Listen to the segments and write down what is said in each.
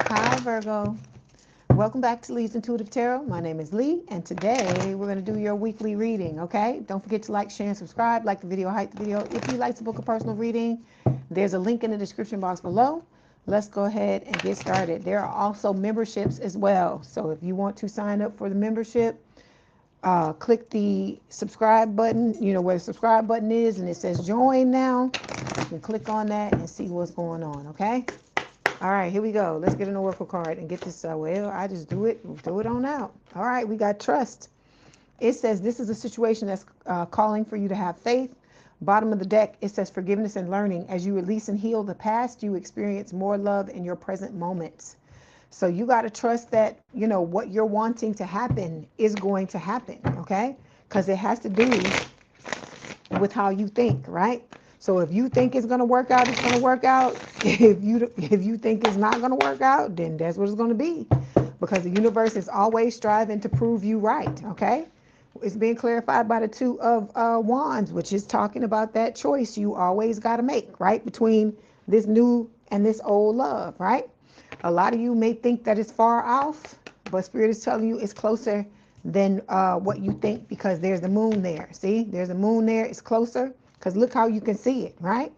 Hi, Virgo. Welcome back to Leigh's Intuitive Tarot. My name is Leigh, and today we're going to do your weekly reading, okay? Don't forget to like, share, and subscribe. Like the video, hype the video. If you'd like to book a personal reading, there's a link in the description box below. Let's go ahead and get started. There are also memberships as well. So if you want to sign up for the membership, click the subscribe button, where the subscribe button is, and it says join now. You can click on that and see what's going on, okay? All right, here we go. Let's get an oracle card and get this. Well, I just do it on out. All right, we got trust. It says this is a situation that's calling for you to have faith. Bottom of the deck, it says forgiveness and learning. As you release and heal the past, you experience more love in your present moments. So you got to trust that, what you're wanting to happen is going to happen, okay? Because it has to do with how you think, right? So if you think it's going to work out, it's going to work out. If you think it's not going to work out, then that's what it's going to be. Because the universe is always striving to prove you right, okay? It's being clarified by the Two of Wands, which is talking about that choice you always got to make, right? Between this new and this old love, right? A lot of you may think that it's far off, but Spirit is telling you it's closer than what you think, because there's the moon there. See, there's a moon there. It's closer because look how you can see it, right?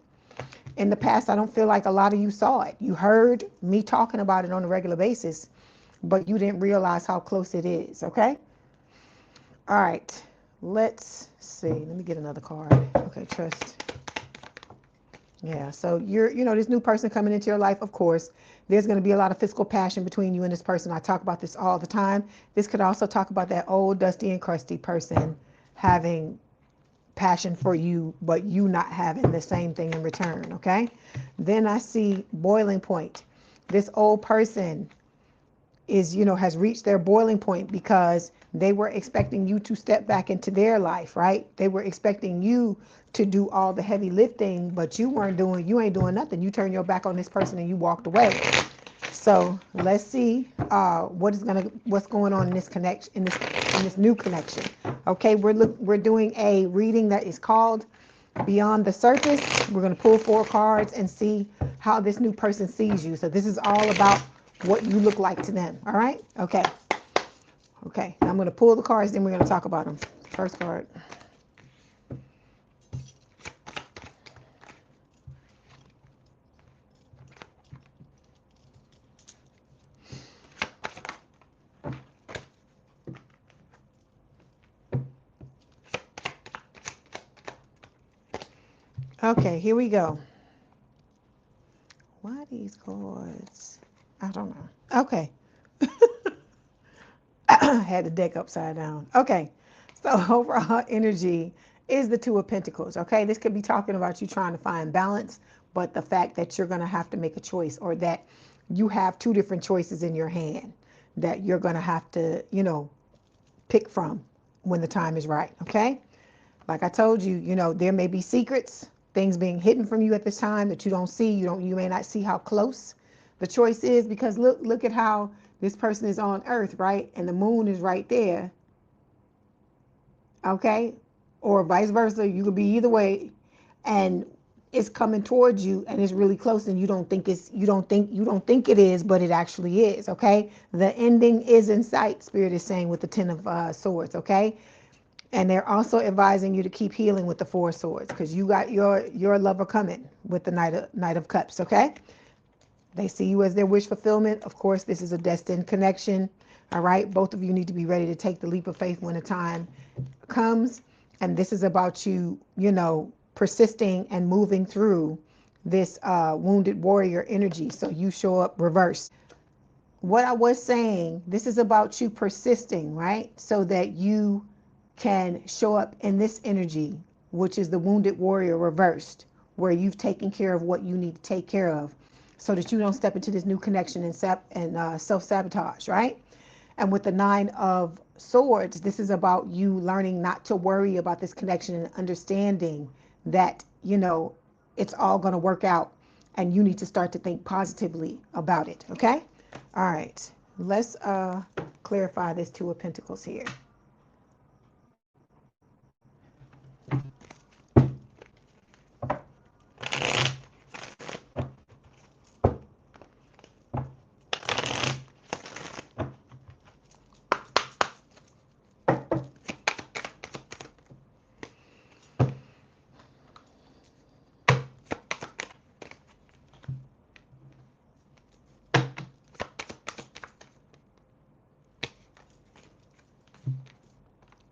In the past, I don't feel like a lot of you saw it. You heard me talking about it on a regular basis, but you didn't realize how close it is, okay? All right, let's see. Let me get another card. Okay, trust. Yeah, so you're, this new person coming into your life, of course, there's going to be a lot of physical passion between you and this person. I talk about this all the time. This could also talk about that old, dusty, and crusty person having passion for you, but you not having the same thing in return, okay? Then I see boiling point. This old person is, has reached their boiling point because they were expecting you to step back into their life, right? They were expecting you to do all the heavy lifting, but you ain't doing nothing. You turned your back on this person and you walked away. So let's see what's going on in this connection, in this new connection. Okay, we're doing a reading that is called Beyond the Surface. We're going to pull 4 cards and see how this new person sees you. So this is all about what you look like to them. All right? Okay. Okay. I'm going to pull the cards, then we're going to talk about them. First card. Okay, here we go. Why these cards? I don't know. Okay. Had the deck upside down. Okay. So overall energy is the Two of Pentacles. Okay. This could be talking about you trying to find balance, but the fact that you're going to have to make a choice, or that you have 2 different choices in your hand that you're going to have to, pick from when the time is right. Okay. Like I told you, there may be secrets, things being hidden from you at this time that you don't see. You may not see how close the choice is, because look at how this person is on Earth, right? And the moon is right there. Okay? Or vice versa. You could be either way, and it's coming towards you and it's really close, and you don't think it is, but it actually is. Okay? The ending is in sight, Spirit is saying, with the 10 of Swords. Okay? And they're also advising you to keep healing with the 4 Swords, because you got your lover coming with the Knight of Cups. Okay? They see you as their wish fulfillment. Of course, this is a destined connection. All right? Both of you need to be ready to take the leap of faith when the time comes. And this is about you, persisting and moving through this wounded warrior energy. So you show up reversed. What I was saying, this is about you persisting, right? So that you can show up in this energy, which is the wounded warrior reversed, where you've taken care of what you need to take care of, so that you don't step into this new connection and self-sabotage, right? And with the 9 of Swords, this is about you learning not to worry about this connection and understanding that, it's all going to work out, and you need to start to think positively about it, okay? All right, let's clarify this 2 of Pentacles here.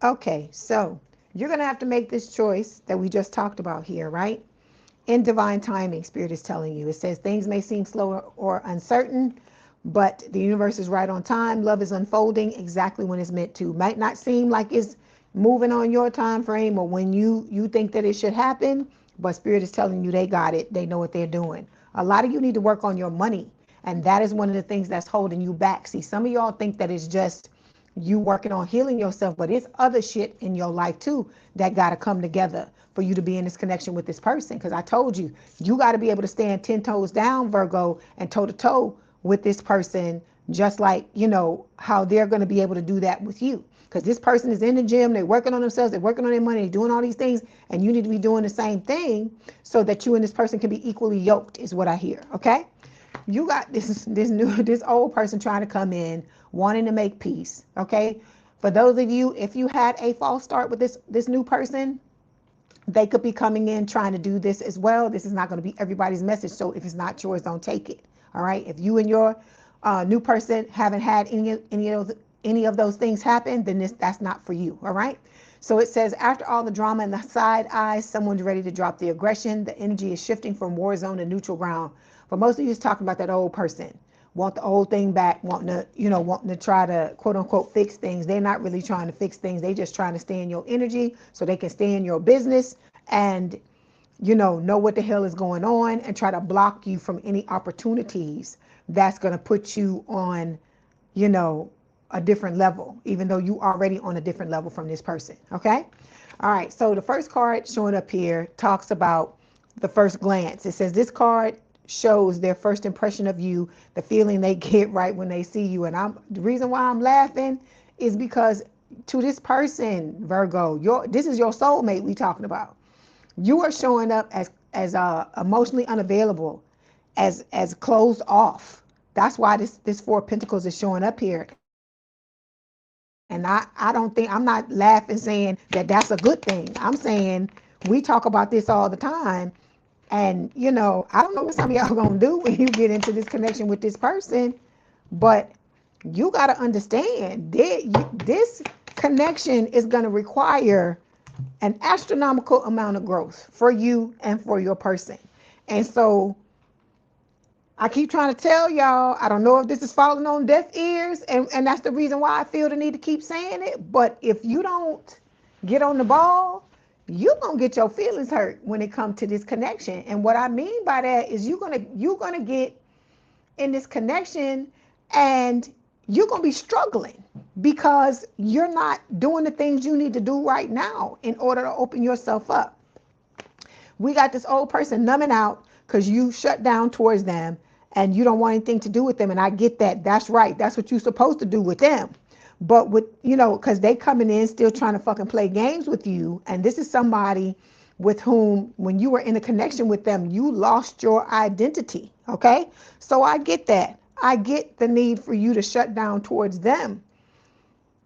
Okay, so you're going to have to make this choice that we just talked about here, right? In divine timing, Spirit is telling you. It says things may seem slow or uncertain, but the universe is right on time. Love is unfolding exactly when it's meant to. Might not seem like it's moving on your time frame or when you think that it should happen, but Spirit is telling you they got it. They know what they're doing. A lot of you need to work on your money, and that is one of the things that's holding you back. See, some of y'all think that it's just you working on healing yourself, but it's other shit in your life too that got to come together for you to be in this connection with this person. Because I told you, you got to be able to stand 10 toes down, Virgo, and toe to toe with this person, just like, you know, how they're going to be able to do that with you. Because this person is in the gym, they're working on themselves, they're working on their money, they're doing all these things, and you need to be doing the same thing so that you and this person can be equally yoked, is what I hear, okay? You got this old person trying to come in, wanting to make peace, okay? For those of you, if you had a false start with this new person, they could be coming in trying to do this as well. This is not going to be everybody's message, so if it's not yours, don't take it, all right? If you and your new person haven't had any of those things happen, then that's not for you, all right? So it says, after all the drama and the side eyes, someone's ready to drop the aggression. The energy is shifting from war zone to neutral ground. For most of you, it's talking about that old person. Want the old thing back, wanting to try to quote unquote fix things. They're not really trying to fix things. They just trying to stay in your energy so they can stay in your business and know what the hell is going on and try to block you from any opportunities that's going to put you on, a different level, even though you already on a different level from this person. Okay. All right. So the first card showing up here talks about the first glance. It says this card shows their first impression of you, the feeling they get right when they see you. And the reason why I'm laughing is because to this person, Virgo, this is your soulmate we talking about. You are showing up as emotionally unavailable, as closed off. That's why this Four of Pentacles is showing up here. And I don't think, I'm not laughing saying that that's a good thing. I'm saying we talk about this all the time. And, I don't know what some of y'all gonna do when you get into this connection with this person, but you got to understand this connection is going to require an astronomical amount of growth for you and for your person. And so I keep trying to tell y'all, I don't know if this is falling on deaf ears, and that's the reason why I feel the need to keep saying it. But if you don't get on the ball, you're gonna get your feelings hurt when it comes to this connection. And what I mean by that is you're gonna get in this connection and you're gonna be struggling because you're not doing the things you need to do right now in order to open yourself up. We got this old person numbing out because you shut down towards them and you don't want anything to do with them. And I get that. That's right. That's what you're supposed to do with them. But because they coming in still trying to fucking play games with you. And this is somebody with whom, when you were in a connection with them, you lost your identity. Okay. So I get that. I get the need for you to shut down towards them.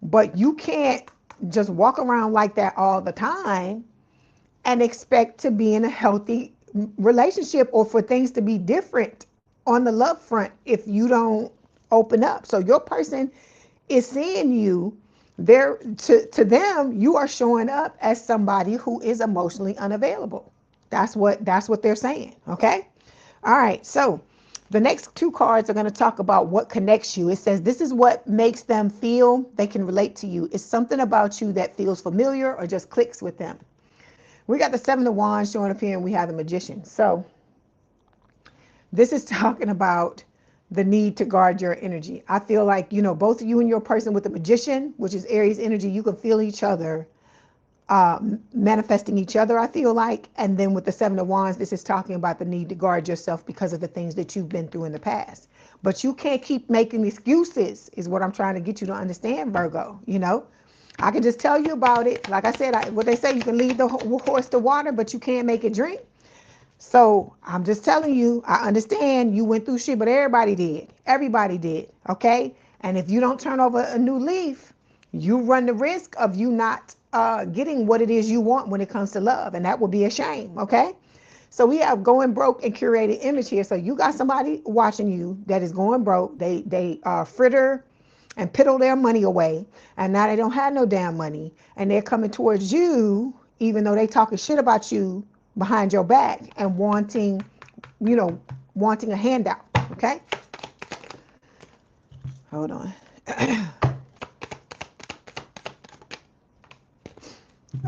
But you can't just walk around like that all the time and expect to be in a healthy relationship or for things to be different on the love front if you don't open up. So your person is seeing you there. To them, you are showing up as somebody who is emotionally unavailable. That's what they're saying. Okay. All right. So the next two cards are going to talk about what connects you. It says this is what makes them feel they can relate to you. It's something about you that feels familiar or just clicks with them. We got the Seven of Wands showing up here, and we have the Magician. So this is talking about the need to guard your energy. I feel like, both of you and your person with the Magician, which is Aries energy, you can feel each other manifesting each other, I feel like. And then with the Seven of Wands, this is talking about the need to guard yourself because of the things that you've been through in the past. But you can't keep making excuses, is what I'm trying to get you to understand, Virgo. I can just tell you about it. Like I said, what they say, you can lead the horse to water, but you can't make it drink. So I'm just telling you, I understand you went through shit, but everybody did. Everybody did. Okay. And if you don't turn over a new leaf, you run the risk of you not getting what it is you want when it comes to love. And that would be a shame. Okay. So we have going broke and curated image here. So you got somebody watching you that is going broke. They fritter and piddle their money away. And now they don't have no damn money. And they're coming towards you, even though they talking shit about you behind your back and wanting, wanting a handout. Okay? Hold on.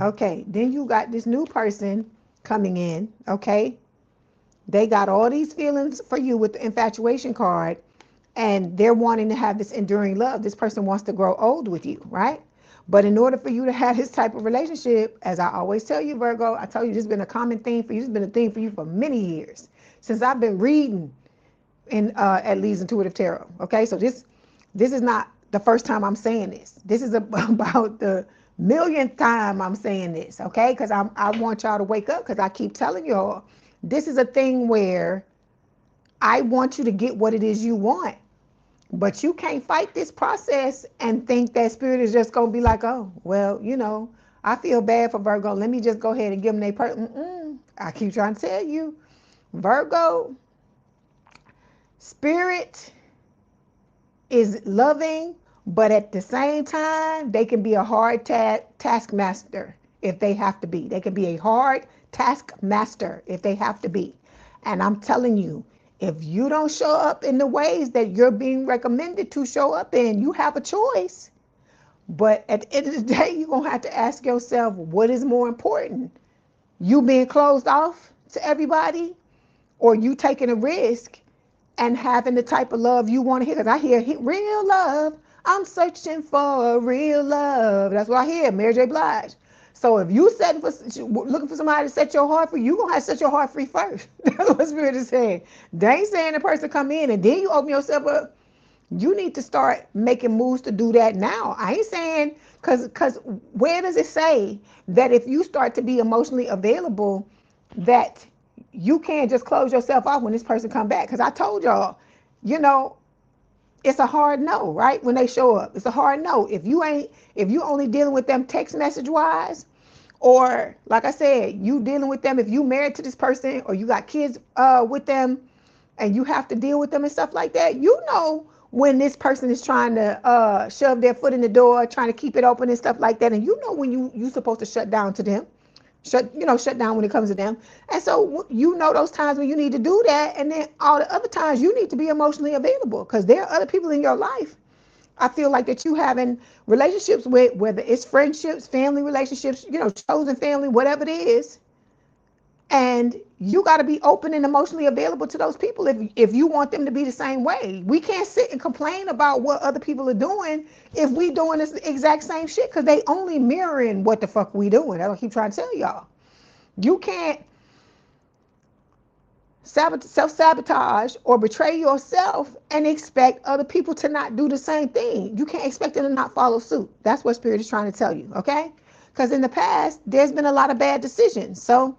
Okay, then you got this new person coming in, okay? They got all these feelings for you with the infatuation card, and they're wanting to have this enduring love. This person wants to grow old with you, right? But in order for you to have this type of relationship, as I always tell you, Virgo, I tell you, this has been a common theme for you. This has been a theme for you for many years, since I've been reading at Leigh's Intuitive Tarot, okay? So this is not the first time I'm saying this. This is about the millionth time I'm saying this, okay? Because I want y'all to wake up, because I keep telling y'all, this is a thing where I want you to get what it is you want. But you can't fight this process and think that spirit is just going to be like, oh, well, I feel bad for Virgo. Let me just go ahead and give them their person. I keep trying to tell you, Virgo, spirit is loving, but at the same time, they can be a hard taskmaster if they have to be. They can be a hard taskmaster if they have to be. And I'm telling you, if you don't show up in the ways that you're being recommended to show up in, you have a choice. But at the end of the day, you're going to have to ask yourself, what is more important? You being closed off to everybody, or you taking a risk and having the type of love you want to hear? Because I hear real love. I'm searching for real love. That's what I hear, Mary J. Blige. So if you looking for somebody to set your heart free, you're going to have to set your heart free first. That's what Spirit is saying. They ain't saying the person come in and then you open yourself up. You need to start making moves to do that now. I ain't saying, because where does it say that if you start to be emotionally available, that you can't just close yourself off when this person come back? Because I told y'all, it's a hard no, right? When they show up, it's a hard no. If you only dealing with them text message wise, or like I said, you dealing with them if you married to this person or you got kids with them and you have to deal with them and stuff like that, when this person is trying to shove their foot in the door, trying to keep it open and stuff like that, and when you supposed to shut down to them, shut down when it comes to them. And so those times when you need to do that, and then all the other times you need to be emotionally available, because there are other people in your life, I feel like, that you having relationships with, whether it's friendships, family relationships, chosen family, whatever it is. And you got to be open and emotionally available to those people if you want them to be the same way. We can't sit and complain about what other people are doing if we doing this exact same shit, because they only mirroring what the fuck we doing. That's what I keep trying to tell y'all. You can't self-sabotage or betray yourself and expect other people to not do the same thing. You can't expect them to not follow suit. That's what Spirit is trying to tell you, okay? Because in the past, there's been a lot of bad decisions. So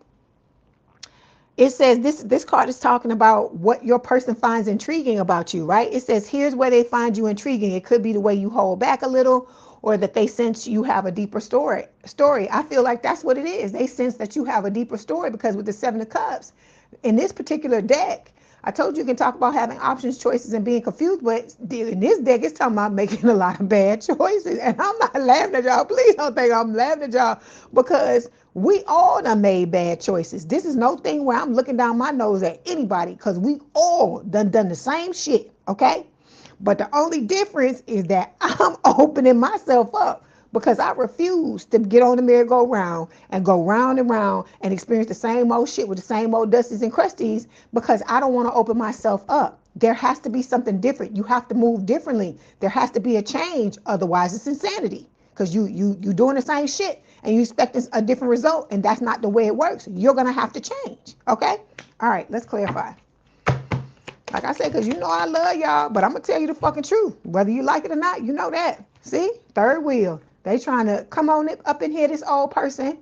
it says this card is talking about what your person finds intriguing about you, right? It says, here's where they find you intriguing. It could be the way you hold back a little, or that they sense you have a deeper story. I feel like that's what it is. They sense that you have a deeper story, because with the Seven of Cups, in this particular deck, I told you can talk about having options, choices, and being confused, but in this deck, it's talking about making a lot of bad choices. And I'm not laughing at y'all. Please don't think I'm laughing at y'all, because we all done made bad choices. This is no thing where I'm looking down my nose at anybody, because we all done the same shit, okay? But the only difference is that I'm opening myself up, because I refuse to get on the merry-go-round and go round and round and experience the same old shit with the same old dusties and crusties, because I don't want to open myself up. There has to be something different. You have to move differently. There has to be a change. Otherwise, it's insanity, because you doing the same shit and you expect a different result, and that's not the way it works. You're going to have to change, okay? All right, let's clarify. Like I said, because I love y'all, but I'm going to tell you the fucking truth. Whether you like it or not, you know that. See? Third wheel. They trying to come on up in here, this old person.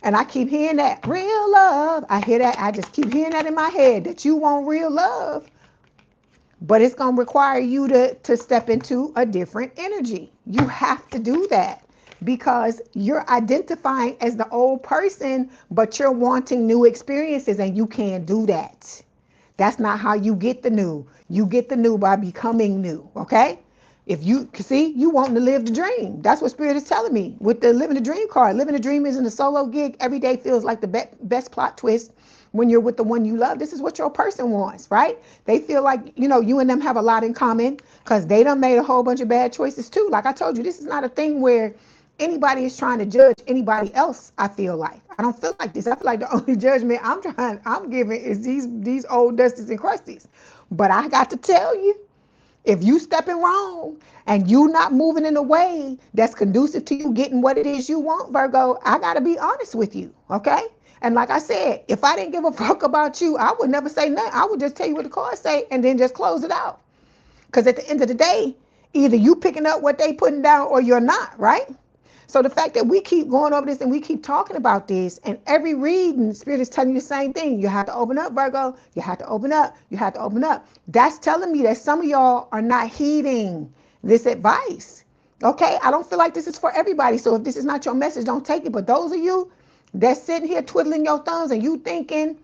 And I keep hearing that. Real love. I hear that. I just keep hearing that in my head, that you want real love. But it's going to require you to step into a different energy. You have to do that, because you're identifying as the old person, but you're wanting new experiences, and you can't do that. That's not how you get the new. You get the new by becoming new, okay? If you see, you wanting to live the dream. That's what Spirit is telling me with the living the dream card. Living the dream isn't a solo gig. Every day feels like the best plot twist when you're with the one you love. This is what your person wants, right? They feel like, you know, you and them have a lot in common because they done made a whole bunch of bad choices too. Like I told you, this is not a thing where anybody is trying to judge anybody else. I feel like I don't feel like this. I feel like the only judgment I'm giving is these old dusties and crusties. But I got to tell you, if you stepping wrong and you not moving in a way that's conducive to you getting what it is you want, Virgo, I got to be honest with you, okay? And like I said, if I didn't give a fuck about you, I would never say nothing. I would just tell you what the cards say and then just close it out. Because at the end of the day, either you picking up what they putting down or you're not, right? So the fact that we keep going over this and we keep talking about this, and every reading, Spirit is telling you the same thing. You have to open up, Virgo. You have to open up. You have to open up. That's telling me that some of y'all are not heeding this advice. Okay? I don't feel like this is for everybody. So if this is not your message, don't take it. But those of you that's sitting here twiddling your thumbs and you thinking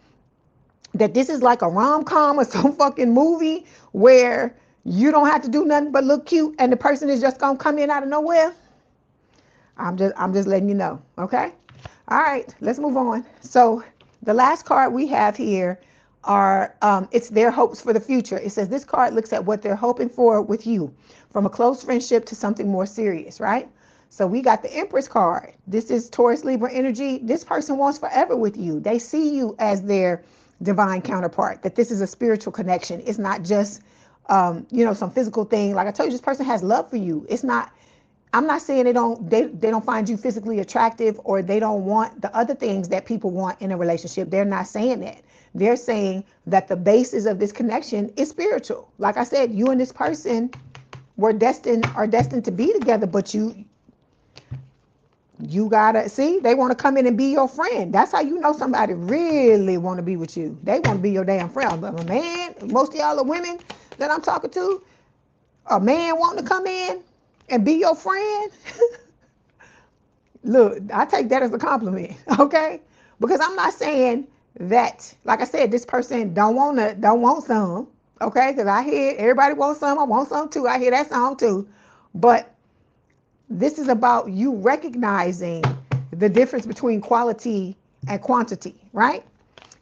that this is like a rom-com or some fucking movie where you don't have to do nothing but look cute and the person is just gonna come in out of nowhere, I'm just letting you know, okay? All right, let's move on. So the last card we have here are, it's their hopes for the future. It says this card looks at what they're hoping for with you, from a close friendship to something more serious, right? So we got the Empress card. This is Taurus Libra energy. This person wants forever with you. They see you as their divine counterpart, that this is a spiritual connection. It's not just, you know, some physical thing. Like I told you, this person has love for you. It's not, I'm not saying they don't find you physically attractive or they don't want the other things that people want in a relationship. They're not saying that. They're saying that the basis of this connection is spiritual. Like I said, you and this person are destined to be together, but you gotta see, they want to come in and be your friend. That's how you know somebody really want to be with you. They want to be your damn friend. But a man, most of y'all are women that I'm talking to, a man wanting to come in and be your friend, look, I take that as a compliment, okay? Because I'm not saying that, like I said, this person don't want some, okay? Because I hear everybody wants some, I want some too. I hear that song too. But this is about you recognizing the difference between quality and quantity, right?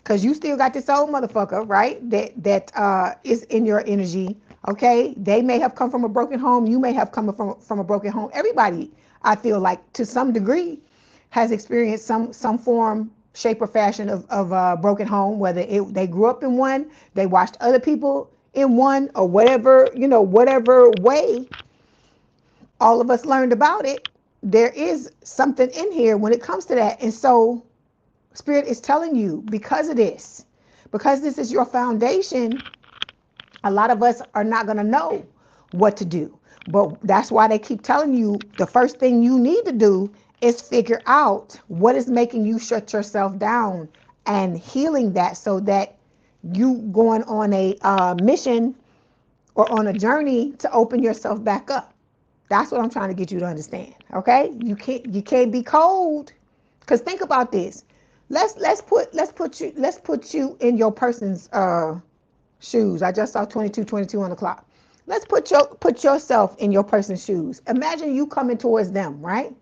Because you still got this old motherfucker, right? That is in your energy. Okay, they may have come from a broken home. You may have come from a broken home. Everybody, I feel like, to some degree, has experienced some form, shape, or fashion of a broken home. Whether they grew up in one, they watched other people in one, or whatever, you know, whatever way all of us learned about it. There is something in here when it comes to that, and so Spirit is telling you, because this is your foundation. A lot of us are not going to know what to do. But that's why they keep telling you the first thing you need to do is figure out what is making you shut yourself down and healing that, so that you going on a mission or on a journey to open yourself back up. That's what I'm trying to get you to understand. Okay? You can't be cold. Because think about this. Let's put you in your person's shoes. I just saw 22 on the clock. Let's put yourself in your person's shoes. Imagine you coming towards them, right?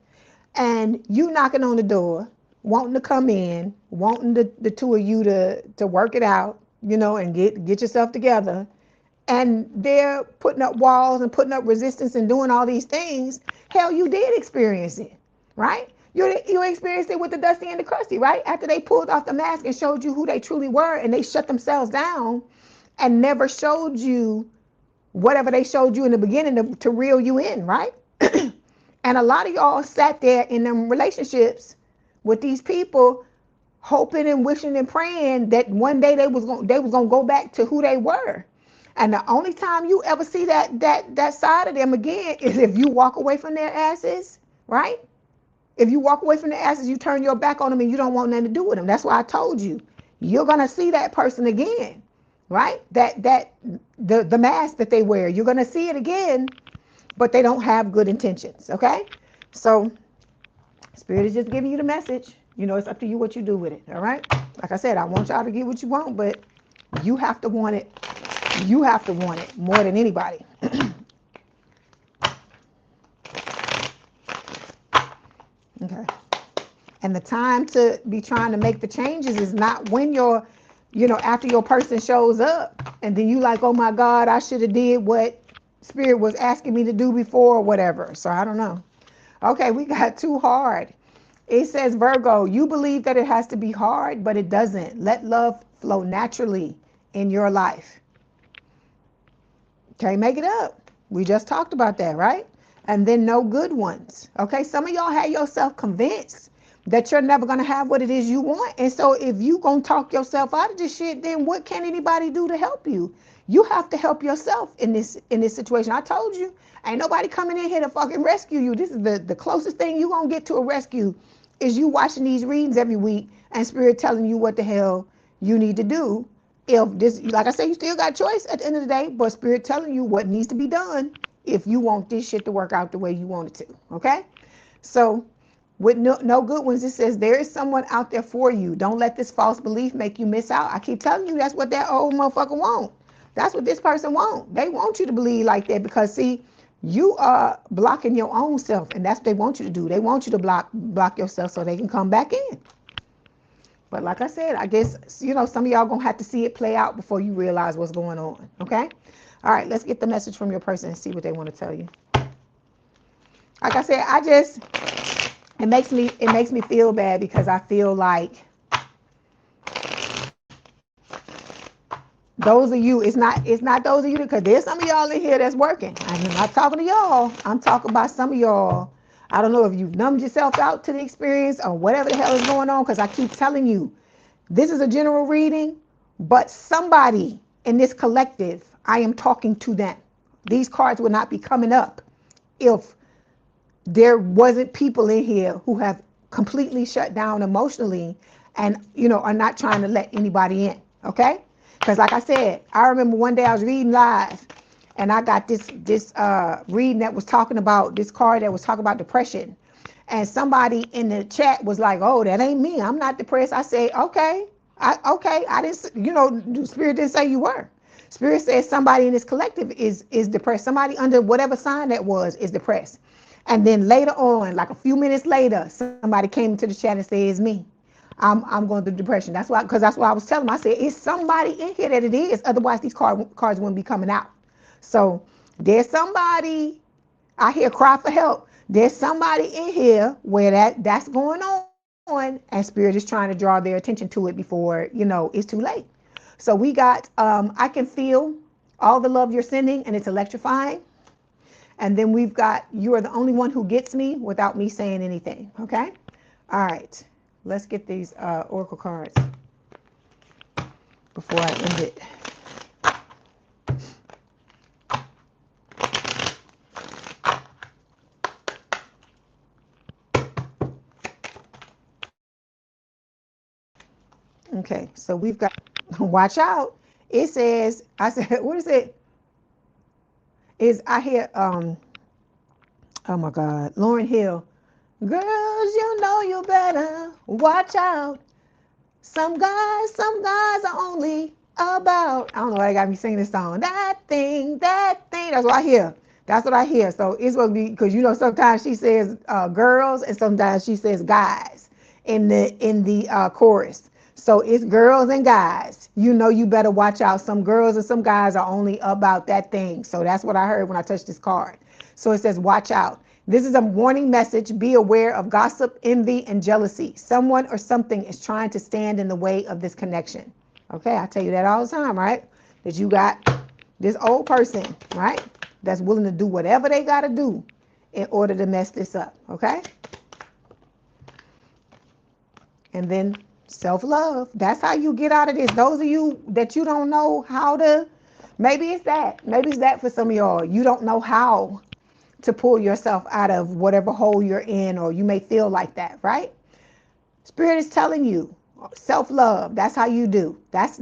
And you knocking on the door, wanting to come in, wanting the two of you to work it out, you know, and get yourself together. And they're putting up walls and putting up resistance and doing all these things. Hell, you did experience it, right? You experienced it with the dusty and the crusty, right? After they pulled off the mask and showed you who they truly were, and they shut themselves down and never showed you whatever they showed you in the beginning to reel you in, right? And a lot of y'all sat there in them relationships with these people, hoping and wishing and praying that one day they was gonna go back to who they were. And the only time you ever see that side of them again is if you walk away from their asses, right? If you walk away from their asses, you turn your back on them and you don't want nothing to do with them. That's why I told you, you're gonna see that person again, right? The mask that they wear, you're gonna see it again, but they don't have good intentions, okay? So Spirit is just giving you the message. You know, it's up to you what you do with it, all right? Like I said, I want y'all to get what you want, but you have to want it. You have to want it more than anybody. Okay. And the time to be trying to make the changes is not when you're, after your person shows up and then you like, oh my God, I should have did what spirit was asking me to do before or whatever. So I don't know. Okay, we got too hard. It says, Virgo, you believe that it has to be hard, but it doesn't. Let love flow naturally in your life. Okay, make it up. We just talked about that, right? And then no good ones. Okay, some of y'all had yourself convinced that you're never going to have what it is you want. And so if you going to talk yourself out of this shit, then what can anybody do to help you? You have to help yourself in this situation. I told you, ain't nobody coming in here to fucking rescue you. This is the closest thing you going to get to a rescue is you watching these readings every week and spirit telling you what the hell you need to do. If this, like I say, you still got choice at the end of the day, but spirit telling you what needs to be done if you want this shit to work out the way you want it to. Okay? So with no good ones, it says there is someone out there for you. Don't let this false belief make you miss out. I keep telling you that's what that old motherfucker want. That's what this person want. They want you to believe like that because see, you are blocking your own self, and that's what they want you to do. They want you to block yourself so they can come back in. But like I said, I guess, some of y'all gonna have to see it play out before you realize what's going on. Okay? All right, let's get the message from your person and see what they want to tell you. Like I said, it makes me feel bad because I feel like those of you, it's not those of you, because there's some of y'all in here that's working. I'm not talking to y'all. I'm talking about some of y'all. I don't know if you've numbed yourself out to the experience or whatever the hell is going on, because I keep telling you, this is a general reading, but somebody in this collective, I am talking to them. These cards would not be coming up if there wasn't people in here who have completely shut down emotionally and, are not trying to let anybody in, okay? Because like I said, I remember one day I was reading live and I got this reading that was talking about, this card that was talking about depression. And somebody in the chat was like, oh, that ain't me. I'm not depressed. I said, okay. I didn't, Spirit didn't say you were. Spirit says somebody in this collective is depressed. Somebody under whatever sign that was is depressed. And then later on, like a few minutes later, somebody came into the chat and said, it's me. I'm going through depression. That's why, because that's what I was telling them. I said, it's somebody in here that it is. Otherwise, these cards wouldn't be coming out. So there's somebody, I hear cry for help. There's somebody in here where that's going on, and Spirit is trying to draw their attention to it before, it's too late. So we got, I can feel all the love you're sending, and it's electrifying. And then we've got, you are the only one who gets me without me saying anything, okay? All right, let's get these oracle cards before I end it. Okay, so we've got, watch out. It says, I said, what is it? I hear, oh my God, Lauryn Hill. Girls, you better watch out. Some guys are only about, I don't know why they got me singing this song. That thing, that's what I hear. That's what I hear. So it's going to be, because sometimes she says girls and sometimes she says guys in the chorus. So it's girls and guys. You better watch out. Some girls and some guys are only about that thing. So that's what I heard when I touched this card. So it says watch out. This is a warning message. Be aware of gossip, envy, and jealousy. Someone or something is trying to stand in the way of this connection. Okay, I tell you that all the time, right? That you got this old person, right? That's willing to do whatever they got to do in order to mess this up, okay? And then self-love. That's how you get out of this. Those of you that you don't know how to, maybe it's that. Maybe it's that for some of y'all. You don't know how to pull yourself out of whatever hole you're in, or you may feel like that, right? Spirit is telling you, self-love, that's how you do. That's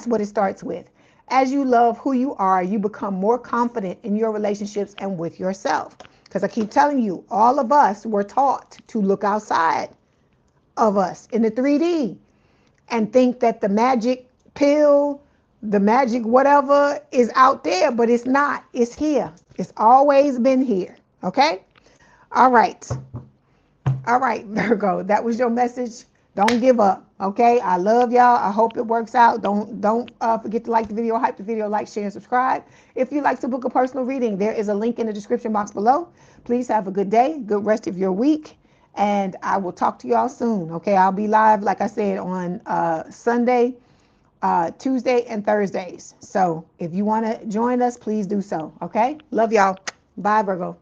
what it starts with. As you love who you are, you become more confident in your relationships and with yourself. Because I keep telling you, all of us were taught to look outside of us in the 3D and think that the magic pill, the magic whatever is out there, but it's not. It's here. It's always been here. Okay? All right. All right, Virgo, that was your message. Don't give up, okay? I love y'all. I hope it works out. Don't forget to like the video, hype the video, like, share, and subscribe. If you'd like to book a personal reading, there is a link in the description box below. Please have a good day, good rest of your week, and I will talk to y'all soon, okay? I'll be live, like I said, on Sunday, Tuesday, and Thursdays. So if you want to join us, please do so, okay? Love y'all. Bye, Virgo.